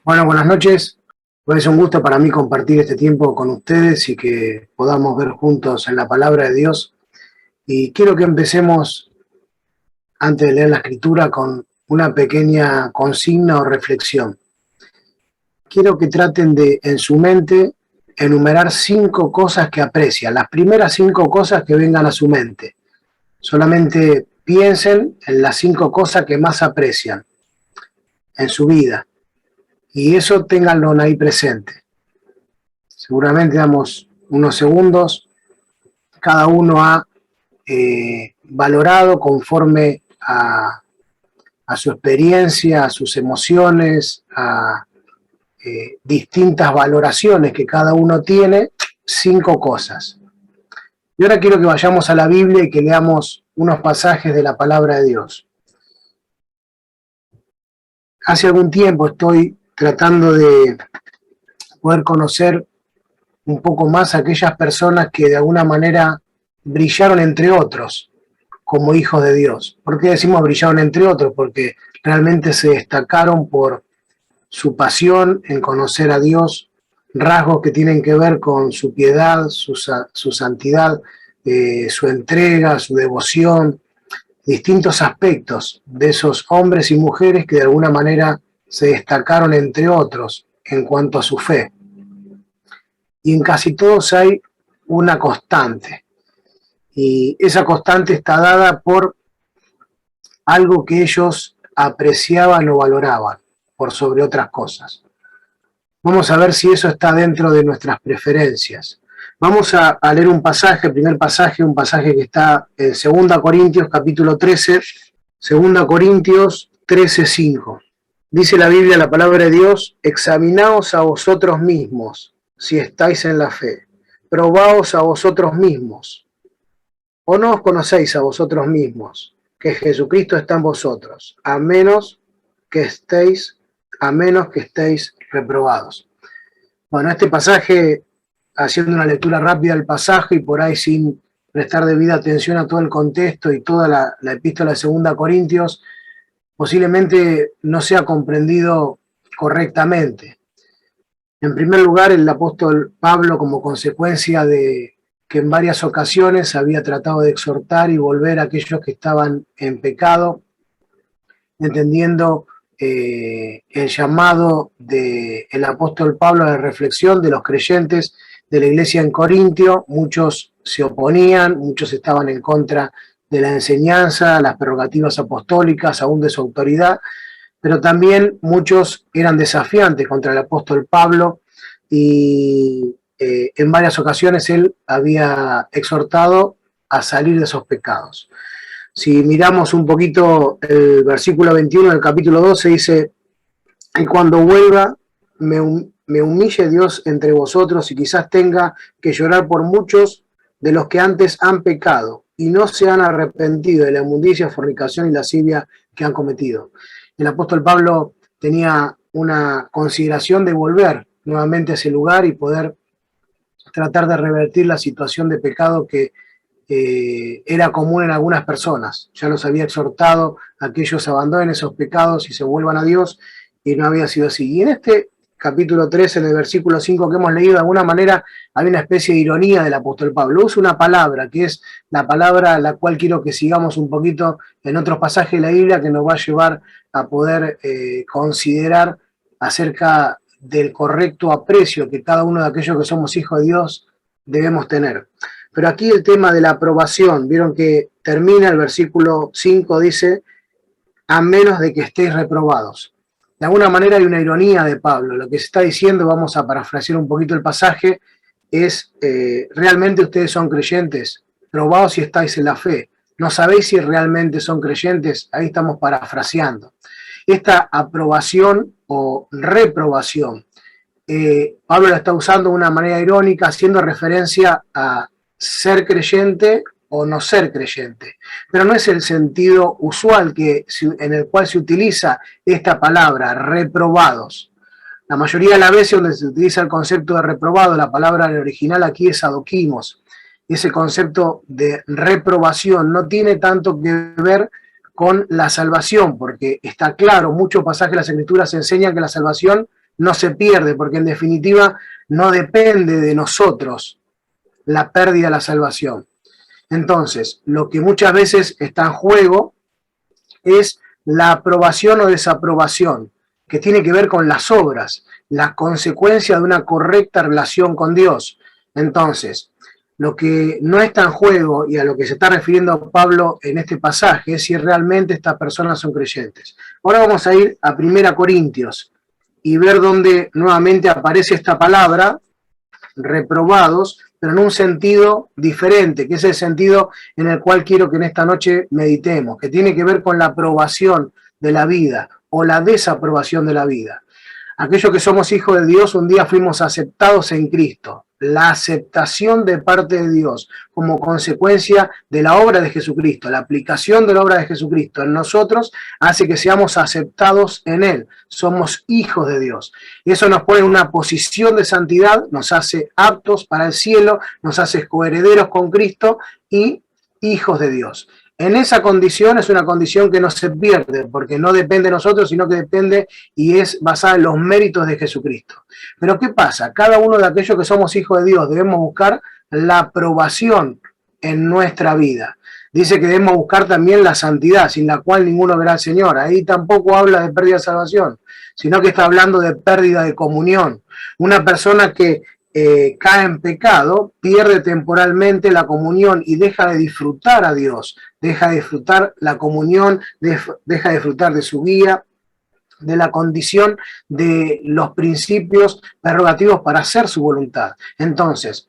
Bueno, buenas noches. Pues es un gusto para mí compartir este tiempo con ustedes y que podamos ver juntos en la palabra de Dios. Y quiero que empecemos, antes de leer la escritura, con una pequeña consigna o reflexión. Quiero que traten de, en su mente, enumerar 5 cosas que aprecian, las primeras 5 cosas que vengan a su mente. Solamente piensen en las 5 cosas que más aprecian en su vida y eso ténganlo ahí presente. Seguramente damos unos segundos, cada uno ha valorado conforme a su experiencia, a sus emociones, a distintas valoraciones que cada uno tiene, 5 cosas. Y ahora quiero que vayamos a la Biblia y que leamos unos pasajes de la palabra de Dios. Hace algún tiempo estoy tratando de poder conocer un poco más a aquellas personas que de alguna manera brillaron entre otros como hijos de Dios. ¿Por qué decimos brillaron entre otros? Porque realmente se destacaron por su pasión en conocer a Dios, rasgos que tienen que ver con su piedad, su santidad, su entrega, su devoción, distintos aspectos de esos hombres y mujeres que de alguna manera se destacaron entre otros en cuanto a su fe. Y en casi todos hay una constante. Y esa constante está dada por algo que ellos apreciaban o valoraban por sobre otras cosas. Vamos a ver si eso está dentro de nuestras preferencias. Vamos a leer un pasaje, el primer pasaje, un pasaje que está en 2 Corintios capítulo 13, 2 Corintios 13:5. Dice la Biblia, la palabra de Dios: examinaos a vosotros mismos si estáis en la fe, probaos a vosotros mismos, o no os conocéis a vosotros mismos, que Jesucristo está en vosotros, a menos que estéis reprobados. Bueno, este pasaje, haciendo una lectura rápida del pasaje y por ahí sin prestar debida atención a todo el contexto y toda la epístola de 2 Corintios, posiblemente no sea comprendido correctamente. En primer lugar, el apóstol Pablo, como consecuencia de que en varias ocasiones había tratado de exhortar y volver a aquellos que estaban en pecado, entendiendo el llamado del apóstol Pablo a la reflexión de los creyentes de la iglesia en Corintio. Muchos se oponían, muchos estaban en contra de la enseñanza, las prerrogativas apostólicas, aún de su autoridad, pero también muchos eran desafiantes contra el apóstol Pablo y en varias ocasiones él había exhortado a salir de esos pecados. Si miramos un poquito el versículo 21 del capítulo 12, dice: y cuando vuelva me humille Dios entre vosotros y quizás tenga que llorar por muchos de los que antes han pecado y no se han arrepentido de la inmundicia, fornicación y lascivia que han cometido. El apóstol Pablo tenía una consideración de volver nuevamente a ese lugar y poder tratar de revertir la situación de pecado que era común en algunas personas. Ya los había exhortado a que ellos abandonen esos pecados y se vuelvan a Dios, y no había sido así. Y en este capítulo 13, en el versículo 5 que hemos leído, de alguna manera hay una especie de ironía del apóstol Pablo. Usa una palabra que es la palabra a la cual quiero que sigamos un poquito en otros pasajes de la Biblia, que nos va a llevar a poder considerar acerca del correcto aprecio que cada uno de aquellos que somos hijos de Dios debemos tener. Pero aquí el tema de la aprobación, vieron que termina el versículo 5, dice: a menos de que estéis reprobados. De alguna manera hay una ironía de Pablo. Lo que se está diciendo, vamos a parafrasear un poquito el pasaje, es: ¿realmente ustedes son creyentes? Probaos si estáis en la fe. ¿No sabéis si realmente son creyentes? Ahí estamos parafraseando. Esta aprobación o reprobación, Pablo la está usando de una manera irónica, haciendo referencia a ser creyente o no ser creyente. Pero no es el sentido usual en el cual se utiliza esta palabra, reprobados. La mayoría de las veces donde se utiliza el concepto de reprobado, la palabra en el original aquí es adoquimos. Ese concepto de reprobación no tiene tanto que ver con la salvación, porque está claro, muchos pasajes de las Escrituras enseñan que la salvación no se pierde, porque en definitiva no depende de nosotros la pérdida de la salvación. Entonces, lo que muchas veces está en juego es la aprobación o desaprobación, que tiene que ver con las obras, la consecuencia de una correcta relación con Dios. Entonces, lo que no está en juego y a lo que se está refiriendo Pablo en este pasaje es si realmente estas personas son creyentes. Ahora vamos a ir a 1 Corintios y ver dónde nuevamente aparece esta palabra, reprobados, pero en un sentido diferente, que es el sentido en el cual quiero que en esta noche meditemos, que tiene que ver con la aprobación de la vida o la desaprobación de la vida. Aquellos que somos hijos de Dios, un día fuimos aceptados en Cristo. La aceptación de parte de Dios como consecuencia de la obra de Jesucristo, la aplicación de la obra de Jesucristo en nosotros hace que seamos aceptados en Él. Somos hijos de Dios. Y eso nos pone en una posición de santidad, nos hace aptos para el cielo, nos hace coherederos con Cristo y hijos de Dios. En esa condición es una condición que no se pierde, porque no depende de nosotros, sino que depende y es basada en los méritos de Jesucristo. Pero ¿qué pasa? Cada uno de aquellos que somos hijos de Dios debemos buscar la aprobación en nuestra vida. Dice que debemos buscar también la santidad, sin la cual ninguno verá al Señor. Ahí tampoco habla de pérdida de salvación, sino que está hablando de pérdida de comunión. Una persona que cae en pecado, pierde temporalmente la comunión y deja de disfrutar a Dios, deja de disfrutar la comunión, deja de disfrutar de su guía, de la condición de los principios prerrogativos para hacer su voluntad. Entonces,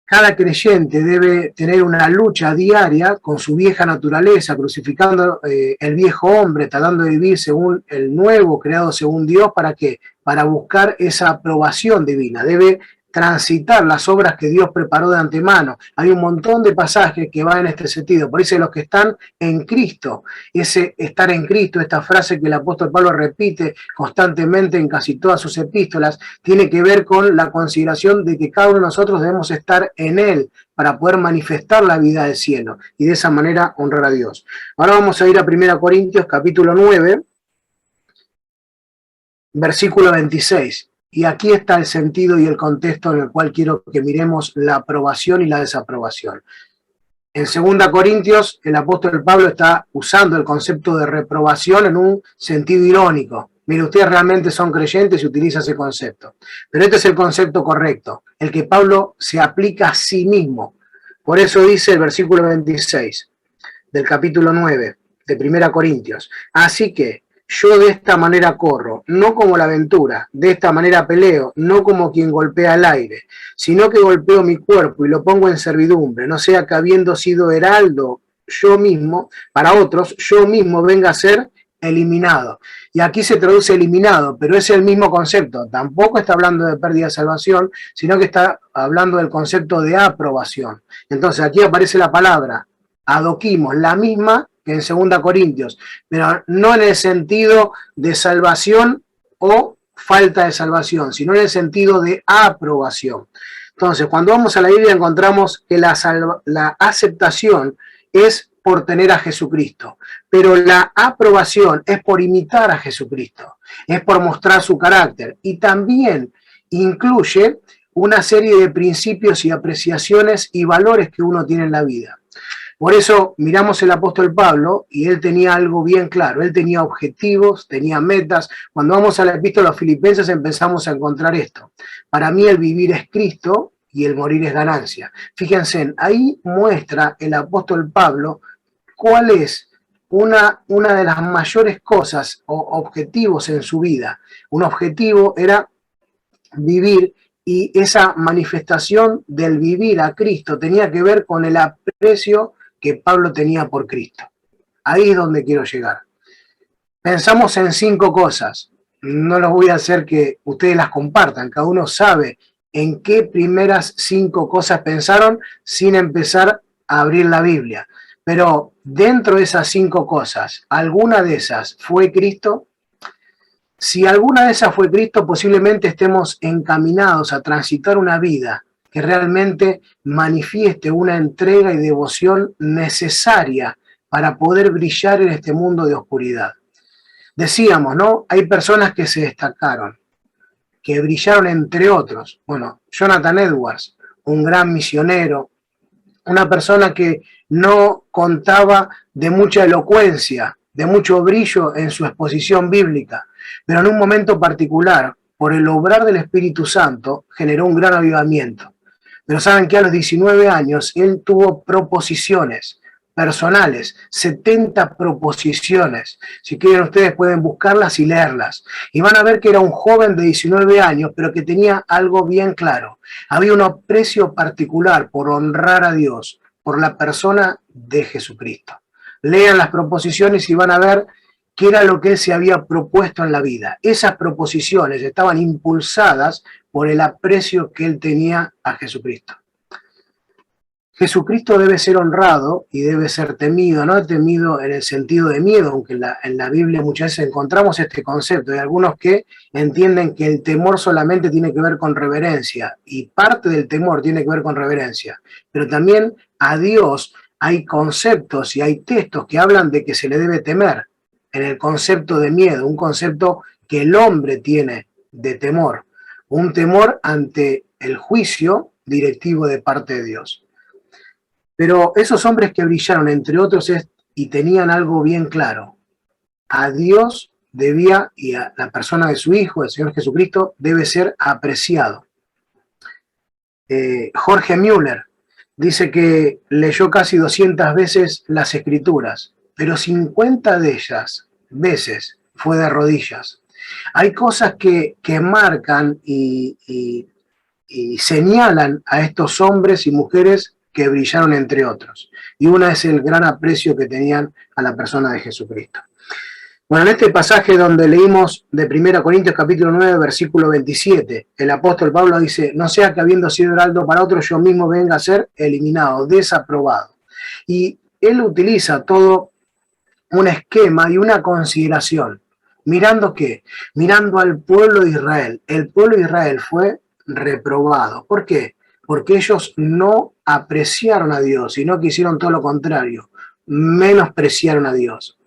cada creyente debe tener una lucha diaria con su vieja naturaleza, crucificando el viejo hombre, tratando de vivir según el nuevo creado según Dios. ¿Para qué? Para buscar esa aprobación divina. Debe transitar las obras que Dios preparó de antemano. Hay un montón de pasajes que van en este sentido. Por eso los que están en Cristo, ese estar en Cristo, esta frase que el apóstol Pablo repite constantemente en casi todas sus epístolas, tiene que ver con la consideración de que cada uno de nosotros debemos estar en Él para poder manifestar la vida del cielo y de esa manera honrar a Dios. Ahora vamos a ir a 1 Corintios capítulo 9, versículo 26. Y aquí está el sentido y el contexto en el cual quiero que miremos la aprobación y la desaprobación. En 2 Corintios, el apóstol Pablo está usando el concepto de reprobación en un sentido irónico. Mire, ustedes realmente son creyentes y utiliza ese concepto. Pero este es el concepto correcto, el que Pablo se aplica a sí mismo. Por eso dice el versículo 26 del capítulo 9 de 1 Corintios. Así que yo de esta manera corro, no como la aventura, de esta manera peleo, no como quien golpea el aire, sino que golpeo mi cuerpo y lo pongo en servidumbre, no sea que habiendo sido heraldo yo mismo, para otros, yo mismo venga a ser eliminado. Y aquí se traduce eliminado, pero es el mismo concepto. Tampoco está hablando de pérdida de salvación, sino que está hablando del concepto de aprobación. Entonces aquí aparece la palabra adoquimos, la misma que en 2 Corintios, pero no en el sentido de salvación o falta de salvación, sino en el sentido de aprobación. Entonces, cuando vamos a la Biblia encontramos que la aceptación es por tener a Jesucristo, pero la aprobación es por imitar a Jesucristo, es por mostrar su carácter y también incluye una serie de principios y apreciaciones y valores que uno tiene en la vida. Por eso miramos el apóstol Pablo y él tenía algo bien claro, él tenía objetivos, tenía metas. Cuando vamos a la epístola a los Filipenses empezamos a encontrar esto. Para mí el vivir es Cristo y el morir es ganancia. Fíjense, ahí muestra el apóstol Pablo cuál es una de las mayores cosas o objetivos en su vida. Un objetivo era vivir y esa manifestación del vivir a Cristo tenía que ver con el aprecio que Pablo tenía por Cristo. Ahí es donde quiero llegar. Pensamos en 5 cosas. No los voy a hacer que ustedes las compartan. Cada uno sabe en qué primeras 5 cosas pensaron sin empezar a abrir la Biblia. Pero dentro de esas 5 cosas, ¿alguna de esas fue Cristo? Si alguna de esas fue Cristo, posiblemente estemos encaminados a transitar una vida que realmente manifieste una entrega y devoción necesaria para poder brillar en este mundo de oscuridad. Decíamos, ¿no? Hay personas que se destacaron, que brillaron entre otros. Bueno, Jonathan Edwards, un gran misionero, una persona que no contaba de mucha elocuencia, de mucho brillo en su exposición bíblica, pero en un momento particular, por el obrar del Espíritu Santo, generó un gran avivamiento. Pero saben que a los 19 años él tuvo proposiciones personales, 70 proposiciones. Si quieren ustedes pueden buscarlas y leerlas. Y van a ver que era un joven de 19 años, pero que tenía algo bien claro. Había un aprecio particular por honrar a Dios, por la persona de Jesucristo. Lean las proposiciones y van a ver qué era lo que él se había propuesto en la vida. Esas proposiciones estaban impulsadas por el aprecio que él tenía a Jesucristo. Jesucristo debe ser honrado y debe ser temido, no temido en el sentido de miedo, aunque en la Biblia muchas veces encontramos este concepto. Hay algunos que entienden que el temor solamente tiene que ver con reverencia, y parte del temor tiene que ver con reverencia, pero también a Dios hay conceptos y hay textos que hablan de que se le debe temer, en el concepto de miedo, un concepto que el hombre tiene de temor, un temor ante el juicio directivo de parte de Dios. Pero esos hombres que brillaron, entre otros, y tenían algo bien claro: a Dios debía, y a la persona de su Hijo, el Señor Jesucristo, debe ser apreciado. Jorge Müller dice que leyó casi 200 veces las Escrituras, pero 50 de ellas veces fue de rodillas. Hay cosas que marcan y señalan a estos hombres y mujeres que brillaron entre otros. Y una es el gran aprecio que tenían a la persona de Jesucristo. Bueno, en este pasaje donde leímos de 1 Corintios capítulo 9, versículo 27, el apóstol Pablo dice: no sea que habiendo sido heraldo para otro, yo mismo venga a ser eliminado, desaprobado. Y él utiliza todo un esquema y una consideración. ¿Mirando qué? Mirando al pueblo de Israel. El pueblo de Israel fue reprobado. ¿Por qué? Porque ellos no apreciaron a Dios, sino que hicieron todo lo contrario, menospreciaron a Dios.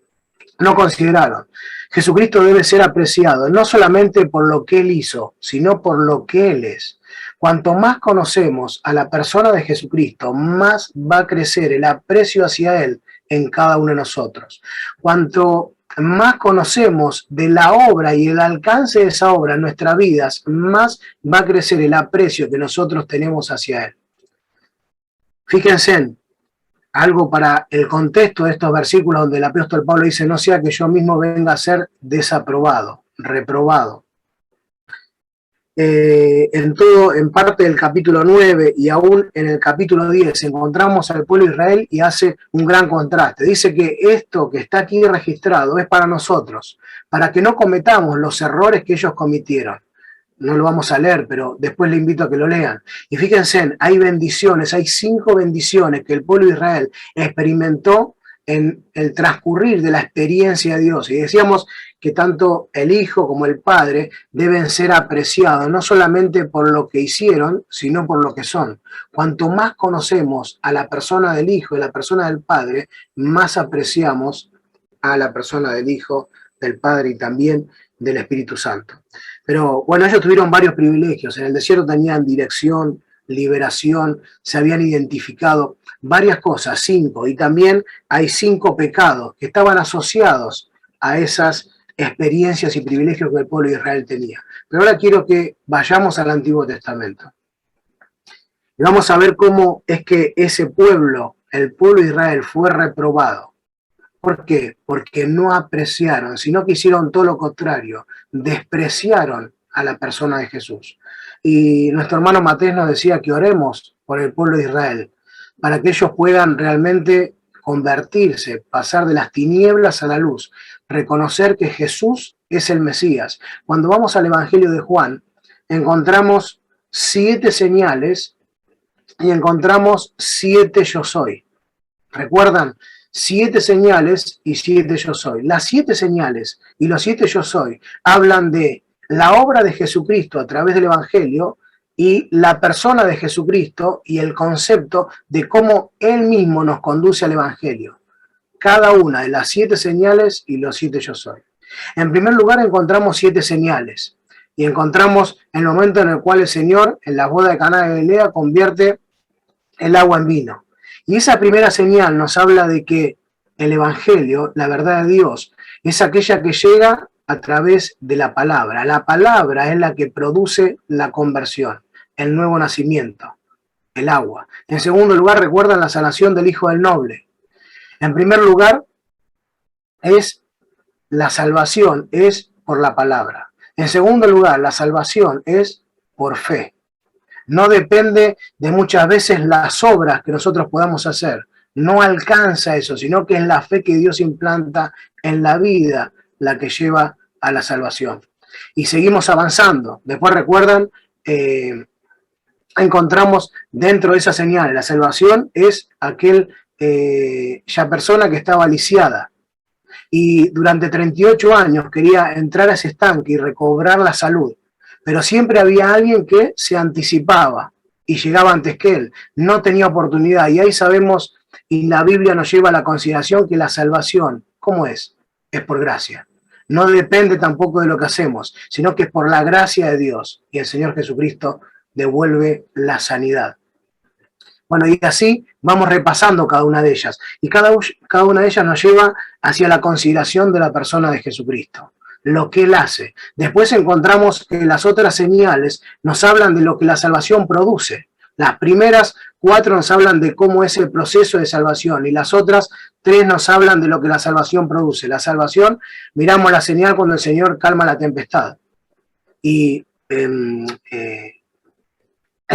No consideraron. Jesucristo debe ser apreciado, no solamente por lo que Él hizo, sino por lo que Él es. Cuanto más conocemos a la persona de Jesucristo, más va a crecer el aprecio hacia Él en cada uno de nosotros. Cuanto más conocemos de la obra y el alcance de esa obra en nuestras vidas, más va a crecer el aprecio que nosotros tenemos hacia Él. Fíjense, algo para el contexto de estos versículos donde el apóstol Pablo dice: no sea que yo mismo venga a ser desaprobado, reprobado. En parte del capítulo 9 y aún en el capítulo 10 encontramos al pueblo de Israel y hace un gran contraste. Dice que esto que está aquí registrado es para nosotros, para que no cometamos los errores que ellos cometieron. No lo vamos a leer, pero después le invito a que lo lean. Y fíjense, hay bendiciones, hay 5 bendiciones que el pueblo de Israel experimentó en el transcurrir de la experiencia de Dios. Y decíamos que tanto el Hijo como el Padre deben ser apreciados, no solamente por lo que hicieron, sino por lo que son. Cuanto más conocemos a la persona del Hijo y la persona del Padre, más apreciamos a la persona del Hijo, del Padre y también del Espíritu Santo. Pero bueno, ellos tuvieron varios privilegios. En el desierto tenían dirección, liberación, se habían identificado varias cosas, 5, y también hay 5 pecados que estaban asociados a esas experiencias y privilegios que el pueblo de Israel tenía. Pero ahora quiero que vayamos al Antiguo Testamento. Y vamos a ver cómo es que ese pueblo, el pueblo de Israel, fue reprobado. ¿Por qué? Porque no apreciaron, sino que hicieron todo lo contrario, despreciaron a la persona de Jesús. Y nuestro hermano Matés nos decía que oremos por el pueblo de Israel, para que ellos puedan realmente convertirse, pasar de las tinieblas a la luz, reconocer que Jesús es el Mesías. Cuando vamos al Evangelio de Juan, encontramos 7 señales y encontramos 7 yo soy. ¿Recuerdan? 7 señales y 7 yo soy. Las 7 señales y los 7 yo soy hablan de la obra de Jesucristo a través del Evangelio y la persona de Jesucristo y el concepto de cómo Él mismo nos conduce al Evangelio. Cada una de las 7 señales y los 7 yo soy. En primer lugar encontramos 7 señales y encontramos el momento en el cual el Señor en la boda de Caná de Galilea convierte el agua en vino. Y esa primera señal nos habla de que el Evangelio, la verdad de Dios, es aquella que llega a través de la palabra. La palabra es la que produce la conversión, el nuevo nacimiento, el agua. En segundo lugar, recuerdan la sanación del hijo del noble. En primer lugar, es la salvación, es por la palabra. En segundo lugar, la salvación es por fe. No depende de muchas veces las obras que nosotros podamos hacer. No alcanza eso, sino que es la fe que Dios implanta en la vida la que lleva a la salvación. Y seguimos avanzando. Después recuerdan, encontramos dentro de esa señal, la salvación es ya persona que estaba lisiada y durante 38 años quería entrar a ese estanque y recobrar la salud, pero siempre había alguien que se anticipaba y llegaba antes que él, no tenía oportunidad. Y ahí sabemos, y la Biblia nos lleva a la consideración que la salvación, ¿cómo es? Es por gracia. No depende tampoco de lo que hacemos, sino que es por la gracia de Dios. Y el Señor Jesucristo devuelve la sanidad. Bueno, y así vamos repasando cada una de ellas. Y cada una de ellas nos lleva hacia la consideración de la persona de Jesucristo, lo que Él hace. Después encontramos que las otras señales nos hablan de lo que la salvación produce. Las primeras 4 nos hablan de cómo es el proceso de salvación y las otras 3 nos hablan de lo que la salvación produce. La salvación, miramos la señal cuando el Señor calma la tempestad. Y el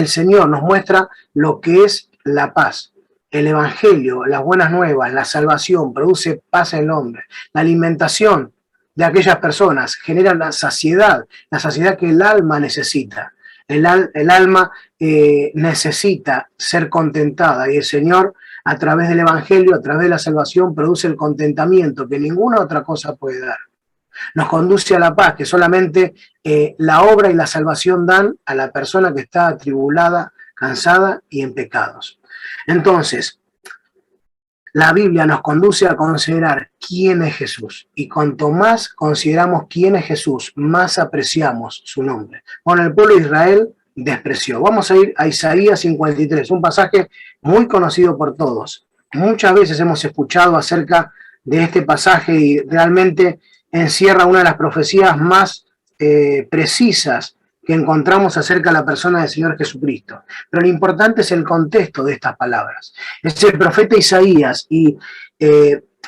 Señor nos muestra lo que es la paz. El Evangelio, las buenas nuevas, la salvación produce paz en el hombre. La alimentación de aquellas personas genera la saciedad que el alma necesita. El alma necesita ser contentada y el Señor, a través del Evangelio, a través de la salvación, produce el contentamiento que ninguna otra cosa puede dar. Nos conduce a la paz que solamente la obra y la salvación dan a la persona que está atribulada, cansada y en pecados. Entonces, la Biblia nos conduce a considerar quién es Jesús. Y cuanto más consideramos quién es Jesús, más apreciamos su nombre. Bueno, el pueblo de Israel despreció. Vamos a ir a Isaías 53, un pasaje muy conocido por todos. Muchas veces hemos escuchado acerca de este pasaje y realmente encierra una de las profecías más precisas que encontramos acerca de la persona del Señor Jesucristo. Pero lo importante es el contexto de estas palabras. Es el profeta Isaías y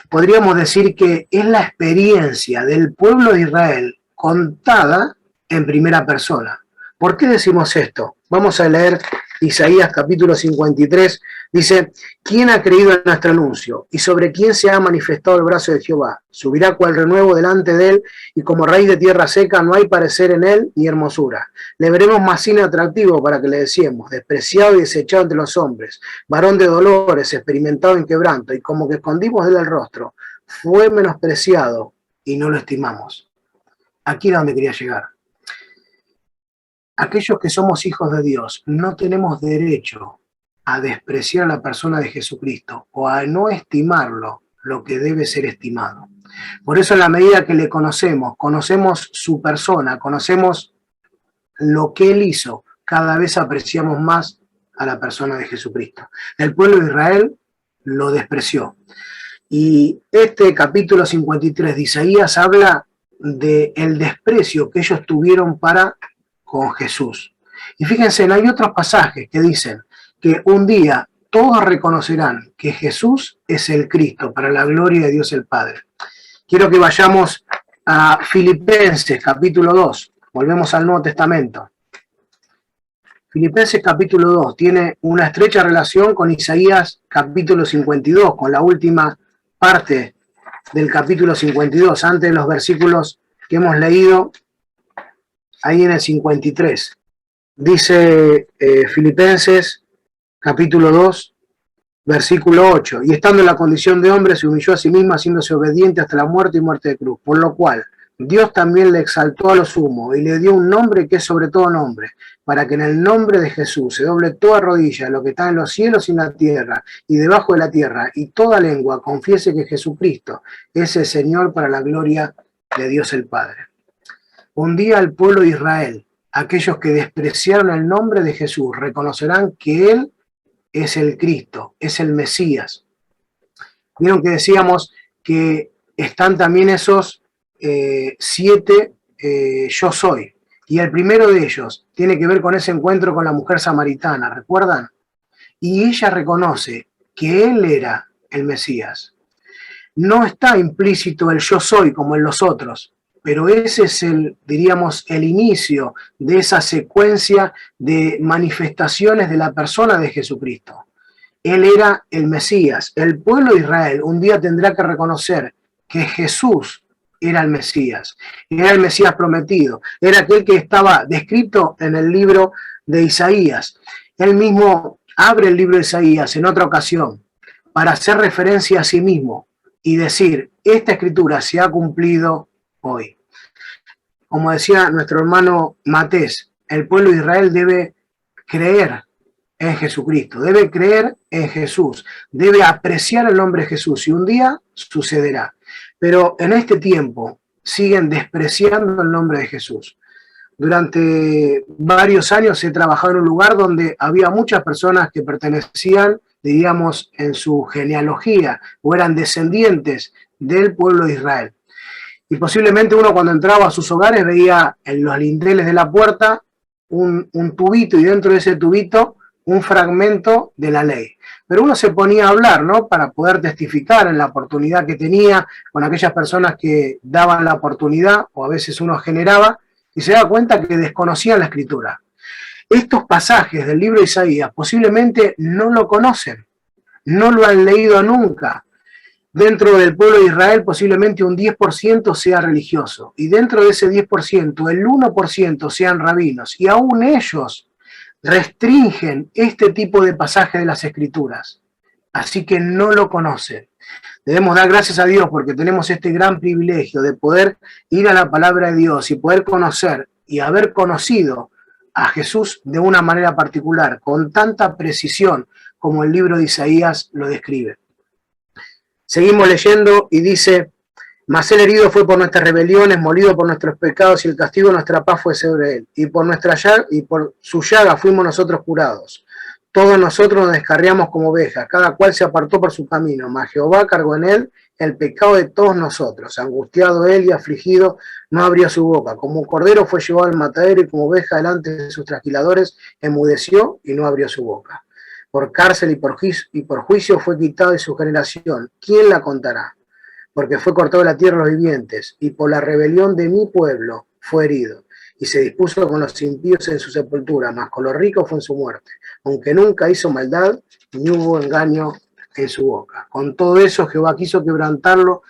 podríamos decir que es la experiencia del pueblo de Israel contada en primera persona. ¿Por qué decimos esto? Vamos a leer Isaías capítulo 53, dice: ¿Quién ha creído en nuestro anuncio? ¿Y sobre quién se ha manifestado el brazo de Jehová? Subirá cual renuevo delante de él, y como raíz de tierra seca no hay parecer en él ni hermosura. Le veremos más sin atractivo para que le decíamos, despreciado y desechado entre los hombres, varón de dolores, experimentado en quebranto, y como que escondimos de él el rostro, fue menospreciado y no lo estimamos. Aquí es donde quería llegar. Aquellos que somos hijos de Dios no tenemos derecho a despreciar a la persona de Jesucristo o a no estimarlo lo que debe ser estimado. Por eso, en la medida que le conocemos su persona, conocemos lo que Él hizo, cada vez apreciamos más a la persona de Jesucristo. El pueblo de Israel lo despreció. Y este capítulo 53 de Isaías habla del desprecio que ellos tuvieron para con Jesús. Y fíjense, hay otros pasajes que dicen que un día todos reconocerán que Jesús es el Cristo para la gloria de Dios el Padre. Quiero que vayamos a Filipenses capítulo 2. Volvemos al Nuevo Testamento. Filipenses capítulo 2 tiene una estrecha relación con Isaías capítulo 52, con la última parte del capítulo 52, antes de los versículos que hemos leído. Ahí en el 53, dice Filipenses capítulo 2, versículo 8, y estando en la condición de hombre se humilló a sí mismo, haciéndose obediente hasta la muerte y muerte de cruz, por lo cual Dios también le exaltó a lo sumo y le dio un nombre que es sobre todo nombre, para que en el nombre de Jesús se doble toda rodilla, lo que está en los cielos y en la tierra y debajo de la tierra, y toda lengua confiese que Jesucristo es el Señor para la gloria de Dios el Padre. Un día el pueblo de Israel, aquellos que despreciaron el nombre de Jesús, reconocerán que Él es el Cristo, es el Mesías. Vieron que decíamos que están también esos 7 yo soy. Y el primero de ellos tiene que ver con ese encuentro con la mujer samaritana, ¿recuerdan? Y ella reconoce que Él era el Mesías. No está implícito el yo soy como en los otros, pero ese es diríamos, el inicio de esa secuencia de manifestaciones de la persona de Jesucristo. Él era el Mesías. El pueblo de Israel un día tendrá que reconocer que Jesús era el Mesías. Era el Mesías prometido. Era aquel que estaba descrito en el libro de Isaías. Él mismo abre el libro de Isaías en otra ocasión para hacer referencia a sí mismo y decir, esta escritura se ha cumplido hoy. Como decía nuestro hermano Matés, el pueblo de Israel debe creer en Jesucristo, debe creer en Jesús, debe apreciar el nombre de Jesús y un día sucederá. Pero en este tiempo siguen despreciando el nombre de Jesús. Durante varios años he trabajado en un lugar donde había muchas personas que pertenecían, diríamos, en su genealogía o eran descendientes del pueblo de Israel. Y posiblemente uno cuando entraba a sus hogares veía en los lindeles de la puerta un tubito y dentro de ese tubito un fragmento de la ley. Pero uno se ponía a hablar, ¿no? Para poder testificar en la oportunidad que tenía con aquellas personas que daban la oportunidad o a veces uno generaba y se da cuenta que desconocían la escritura. Estos pasajes del libro de Isaías posiblemente no lo conocen, no lo han leído nunca. Dentro del pueblo de Israel posiblemente un 10% sea religioso y dentro de ese 10% el 1% sean rabinos y aún ellos restringen este tipo de pasajes de las Escrituras. Así que no lo conocen. Debemos dar gracias a Dios porque tenemos este gran privilegio de poder ir a la palabra de Dios y poder conocer y haber conocido a Jesús de una manera particular, con tanta precisión como el libro de Isaías lo describe. Seguimos leyendo y dice, mas el herido fue por nuestras rebeliones, molido por nuestros pecados y el castigo de nuestra paz fue sobre él. Y por su llaga fuimos nosotros curados. Todos nosotros nos descarriamos como ovejas, cada cual se apartó por su camino, mas Jehová cargó en él el pecado de todos nosotros. Angustiado él y afligido, no abrió su boca. Como un cordero fue llevado al matadero y como oveja delante de sus trasquiladores, enmudeció y no abrió su boca. Por cárcel y por juicio fue quitado de su generación. ¿Quién la contará? Porque fue cortado de la tierra de los vivientes, y por la rebelión de mi pueblo fue herido. Y se dispuso con los impíos en su sepultura, mas con los ricos fue en su muerte. Aunque nunca hizo maldad, ni hubo engaño en su boca. Con todo eso Jehová quiso quebrantarlo,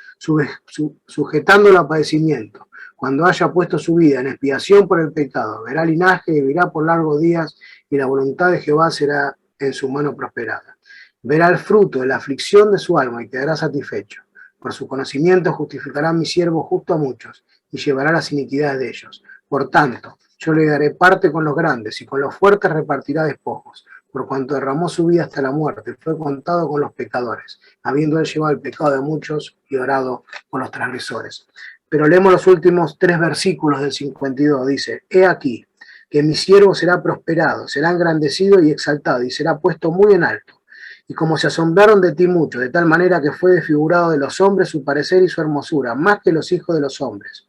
sujetándolo a padecimiento. Cuando haya puesto su vida en expiación por el pecado, verá linaje y vivirá por largos días, y la voluntad de Jehová será en su mano prosperada. Verá el fruto de la aflicción de su alma y quedará satisfecho. Por su conocimiento justificará mi siervo justo a muchos y llevará las iniquidades de ellos. Por tanto, yo le daré parte con los grandes y con los fuertes repartirá despojos. Por cuanto derramó su vida hasta la muerte, fue contado con los pecadores, habiendo él llevado el pecado de muchos y orado con los transgresores. Pero leemos los últimos 3 versículos del 52. Dice, he aquí, que mi siervo será prosperado, será engrandecido y exaltado, y será puesto muy en alto. Y como se asombraron de ti mucho, de tal manera que fue desfigurado de los hombres su parecer y su hermosura, más que los hijos de los hombres.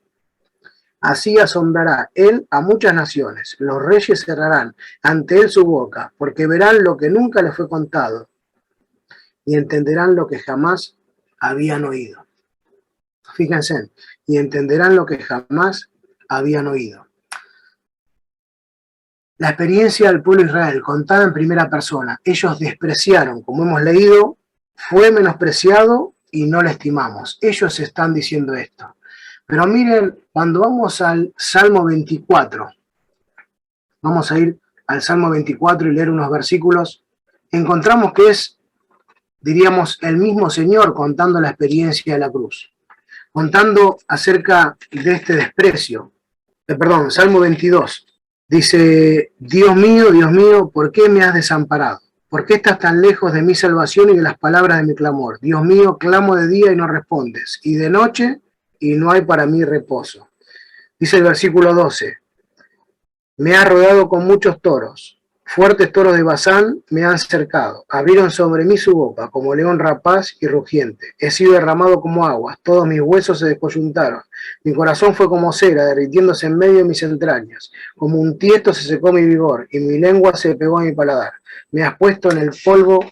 Así asombrará él a muchas naciones, los reyes cerrarán ante él su boca, porque verán lo que nunca les fue contado, y entenderán lo que jamás habían oído. Fíjense, y entenderán lo que jamás habían oído. La experiencia del pueblo de Israel contada en primera persona. Ellos despreciaron, como hemos leído, fue menospreciado y no le estimamos. Ellos están diciendo esto. Pero miren, cuando vamos al Salmo 24, vamos a ir al Salmo 24 y leer unos versículos, encontramos que es, diríamos, el mismo Señor contando la experiencia de la cruz, contando acerca de este desprecio. Salmo 22. Dice, Dios mío, ¿por qué me has desamparado? ¿Por qué estás tan lejos de mi salvación y de las palabras de mi clamor? Dios mío, clamo de día y no respondes, y de noche y no hay para mí reposo. Dice el versículo 12, me ha rodeado con muchos toros, fuertes toros de Basán me han cercado, abrieron sobre mí su boca como león rapaz y rugiente, he sido derramado como aguas, todos mis huesos se descoyuntaron, mi corazón fue como cera derritiéndose en medio de mis entrañas, como un tiesto se secó mi vigor y mi lengua se pegó a mi paladar, me has puesto en el polvo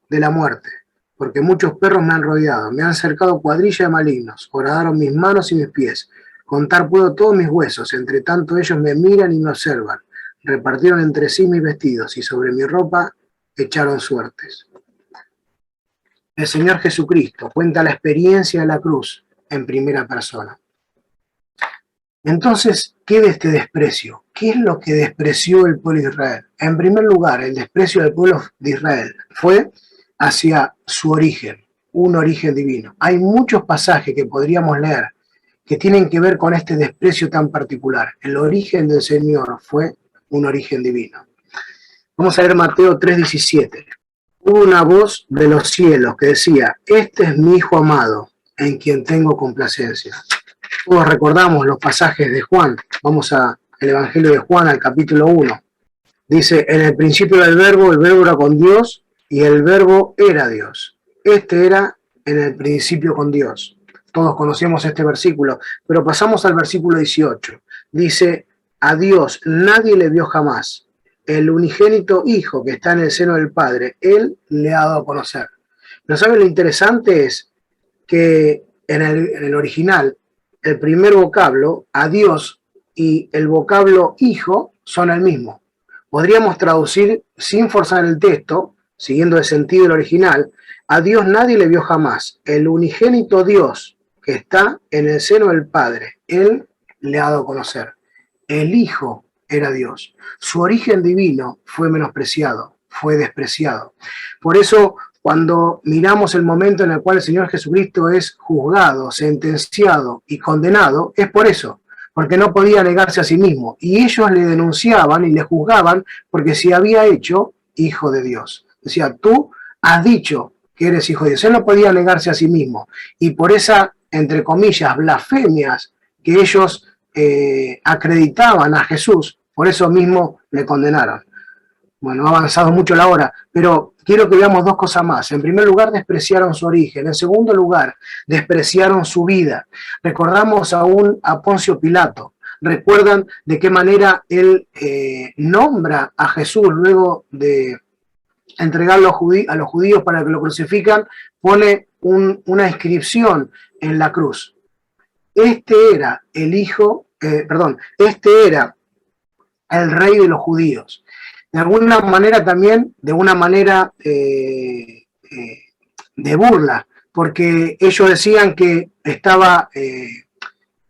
de la muerte, porque muchos perros me han rodeado, me han cercado cuadrilla de malignos, horadaron mis manos y mis pies, contar puedo todos mis huesos, entre tanto ellos me miran y me observan, repartieron entre sí mis vestidos y sobre mi ropa echaron suertes. El Señor Jesucristo cuenta la experiencia de la cruz en primera persona. Entonces, ¿qué de este desprecio? ¿Qué es lo que despreció el pueblo de Israel? En primer lugar, el desprecio del pueblo de Israel fue hacia su origen, un origen divino. Hay muchos pasajes que podríamos leer que tienen que ver con este desprecio tan particular. El origen del Señor fue un origen divino. Vamos a ver Mateo 3:17. Hubo una voz de los cielos que decía, este es mi Hijo amado, en quien tengo complacencia. Todos recordamos los pasajes de Juan. Vamos al Evangelio de Juan, al capítulo 1. Dice, en el principio del verbo, el verbo era con Dios y el verbo era Dios. Este era en el principio con Dios. Todos conocemos este versículo, pero pasamos al versículo 18. Dice, a Dios nadie le vio jamás. El unigénito Hijo que está en el seno del Padre, Él le ha dado a conocer. Pero ¿saben lo interesante? Es que en el original, el primer vocablo, a Dios, y el vocablo Hijo son el mismo. Podríamos traducir, sin forzar el texto, siguiendo el sentido del original, a Dios nadie le vio jamás. El unigénito Dios que está en el seno del Padre, Él le ha dado a conocer. El Hijo era Dios. Su origen divino fue menospreciado, fue despreciado. Por eso, cuando miramos el momento en el cual el Señor Jesucristo es juzgado, sentenciado y condenado, es por eso, porque no podía negarse a sí mismo. Y ellos le denunciaban y le juzgaban porque se había hecho hijo de Dios. Decía, tú has dicho que eres hijo de Dios. Él no podía negarse a sí mismo. Y por esa, entre comillas, blasfemias que ellos acreditaban a Jesús, por eso mismo le condenaron. Bueno, ha avanzado mucho la hora, pero quiero que veamos dos cosas más. En primer lugar, despreciaron su origen. En segundo lugar, despreciaron su vida. Recordamos aún a Poncio Pilato. Recuerdan de qué manera él nombra a Jesús luego de entregarlo a los judíos para que lo crucifican, pone una inscripción en la cruz. Este era el hijo, este era el rey de los judíos. De alguna manera también, de una manera de burla, porque ellos decían que estaba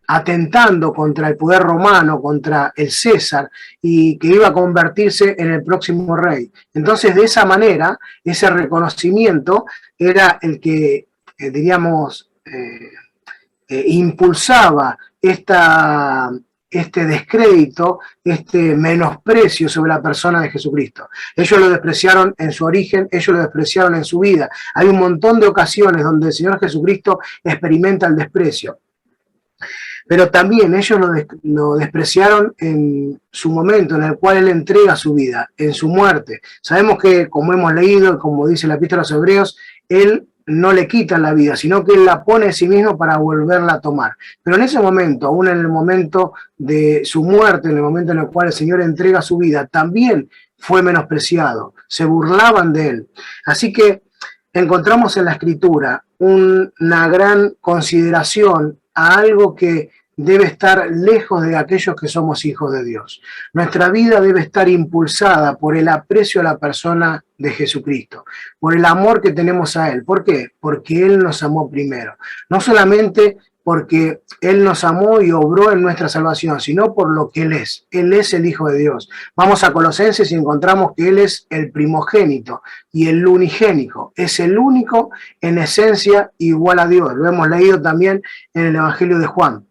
atentando contra el poder romano, contra el César, y que iba a convertirse en el próximo rey. Entonces, de esa manera, ese reconocimiento era el que, diríamos, impulsaba este descrédito, este menosprecio sobre la persona de Jesucristo. Ellos lo despreciaron en su origen, ellos lo despreciaron en su vida. Hay un montón de ocasiones donde el Señor Jesucristo experimenta el desprecio. Pero también ellos lo despreciaron en su momento, en el cual Él entrega su vida, en su muerte. Sabemos que, como hemos leído, como dice la Epístola a los Hebreos, Él no le quita la vida, sino que Él la pone en sí mismo para volverla a tomar. Pero en ese momento, aún en el momento de su muerte, en el momento en el cual el Señor entrega su vida, también fue menospreciado, se burlaban de Él. Así que encontramos en la Escritura una gran consideración a algo que debe estar lejos de aquellos que somos hijos de Dios. Nuestra vida debe estar impulsada por el aprecio a la persona de Jesucristo, por el amor que tenemos a Él. ¿Por qué? Porque Él nos amó primero. No solamente porque Él nos amó y obró en nuestra salvación, sino por lo que Él es. Él es el Hijo de Dios. Vamos a Colosenses y encontramos que Él es el primogénito y el unigénico. Es el único en esencia igual a Dios. Lo hemos leído también en el Evangelio de Juan.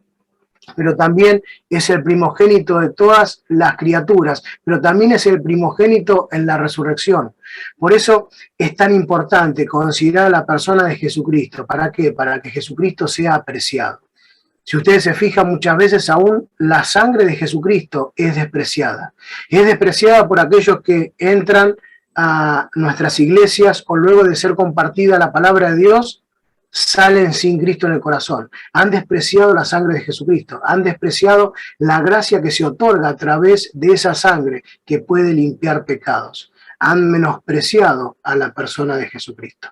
Pero también es el primogénito de todas las criaturas, pero también es el primogénito en la resurrección. Por eso es tan importante considerar a la persona de Jesucristo. ¿Para qué? Para que Jesucristo sea apreciado. Si ustedes se fijan, muchas veces aún la sangre de Jesucristo es despreciada. Es despreciada por aquellos que entran a nuestras iglesias o luego de ser compartida la palabra de Dios, salen sin Cristo en el corazón. Han despreciado la sangre de Jesucristo, han despreciado la gracia que se otorga a través de esa sangre que puede limpiar pecados. Han menospreciado a la persona de Jesucristo.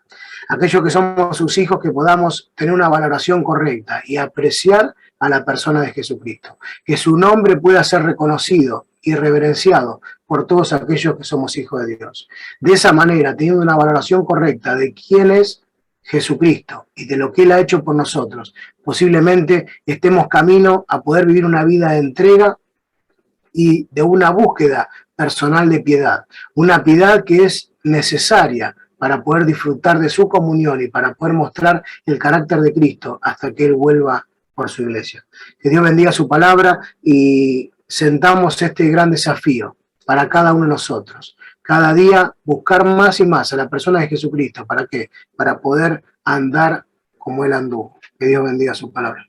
Aquellos que somos sus hijos, que podamos tener una valoración correcta y apreciar a la persona de Jesucristo. Que su nombre pueda ser reconocido y reverenciado por todos aquellos que somos hijos de Dios. De esa manera, teniendo una valoración correcta de quién es Jesucristo y de lo que Él ha hecho por nosotros, posiblemente estemos camino a poder vivir una vida de entrega y de una búsqueda personal de piedad. Una piedad que es necesaria para poder disfrutar de su comunión y para poder mostrar el carácter de Cristo hasta que Él vuelva por su iglesia. Que Dios bendiga su palabra y sentamos este gran desafío para cada uno de nosotros. Cada día buscar más y más a la persona de Jesucristo. ¿Para qué? Para poder andar como Él anduvo. Que Dios bendiga su palabra.